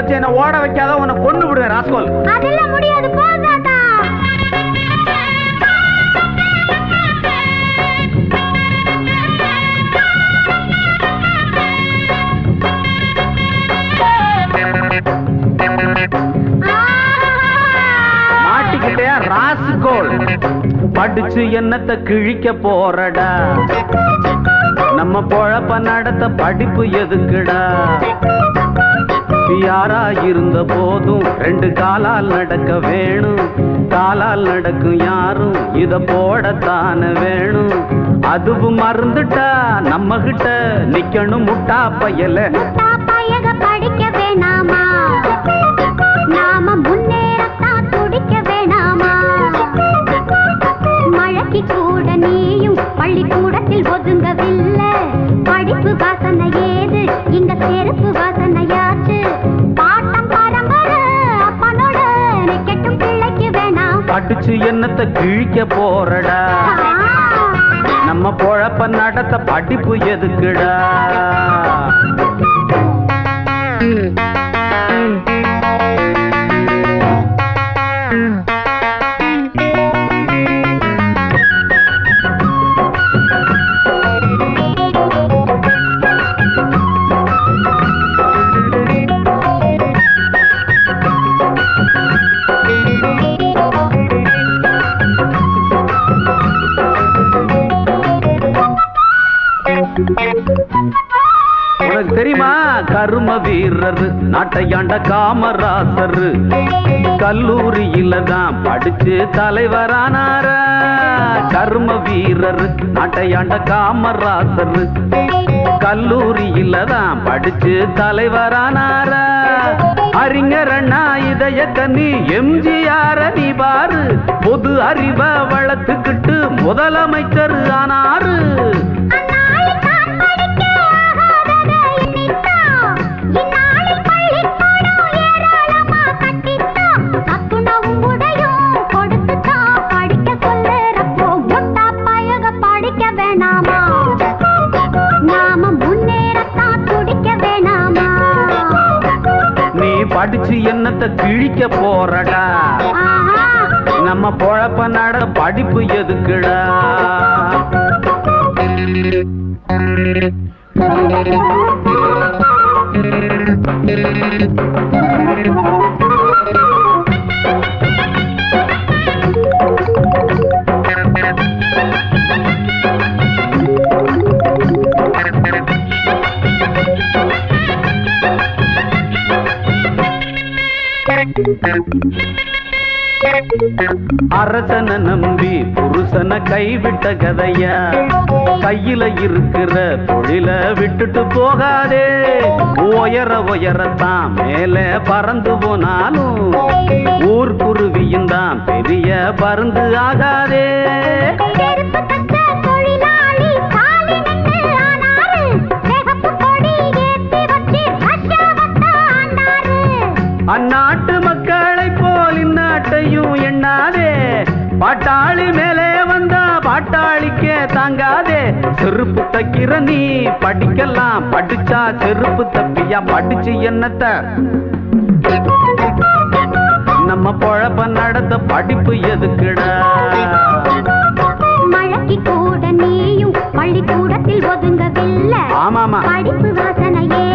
வச்சு என்ன ஓட வைக்காத, உன்னை கொண்டு விடுவேன் ராஸ்கோல். அதெல்லாம் முடியாது, போ தாத்தா. மாட்டிக்கிட்டே ராஸ்கோல். படிச்சு என்னத்தை கிழிக்க போறடா, நம்ம பொழப்ப நடத்த படிப்பு எதுக்குடா? யாரா இருந்த போதும் ரெண்டு காலால் நடக்க வேணும், காலால் நடக்கும் யாரும் இத போடத்தான வேணும். அதுவும் மறந்துட்டா நம்ம கிட்ட நிக்கணும் முட்டா பயல. படிக்க வேணாமா, நாம முன்னேறத்தான் துடிக்க வேணாமா? மழைக்கு கூட நீயும் பள்ளிக்கூடத்தில் ஒதுங்கவில்லை. படிப்பு வாசனை ஏது, இங்க செருப்பு வாசனையாச்சு. பாட்டம் பரம்பரை அப்பனோட கெட்டும் பிள்ளைக்கு வேணாம். படிச்சு என்னத்தை கிழிக்க போறடா, நம்ம பொழப்ப நடத்த படிப்பு எதுக்குடா? உனக்கு தெரியுமா, கரும வீரர் நாட்டையாண்ட காமராசர் கல்லூரியில தான் படிச்சு தலைவரானார. கரும வீரர் நாட்டையாண்ட காமராசர் கல்லூரியில தான் படிச்சு தலைவரானார. அறிஞர் அண்ணா இதய கண்ணி எம்ஜிஆர் நீ பாரு, பொது அறிவை வளர்த்துக்கிட்டு முதலமைச்சர் ஆனாரு. படிச்சு என்னத்தை கிழிக்க போறடா, நம்ம பொழப்ப நட படிப்பு எதுக்குடா? அரசனை நம்பி புருஷனை கைவிட்ட கதையா, கையில இருக்கிற தொழில விட்டுட்டு போகாதே. உயரத்தான் மேல பறந்து போனாலும் ஊர்க்குருவியும் தான் பெரிய பருந்து ஆகாதே. அந்நாட்டு மக்களை போல் இந்நாட்டையும் எண்ணாதே. பாட்டாளி மேலே வந்தா பாட்டாளிக்கே தாங்காதே. செருப்பு தைக்கிற நீ படிக்கலாம், படிச்சா செருப்பு தப்பியா? படிச்சு என்னத்த நம்ம பொழப்ப நடத்த படிப்பு எதுக்குடா? மழைக்கு கூட நீயும் பள்ளிக்கூடத்தில் ஒதுங்கவில்லை. ஆமாமா, படிப்பு வாசனையே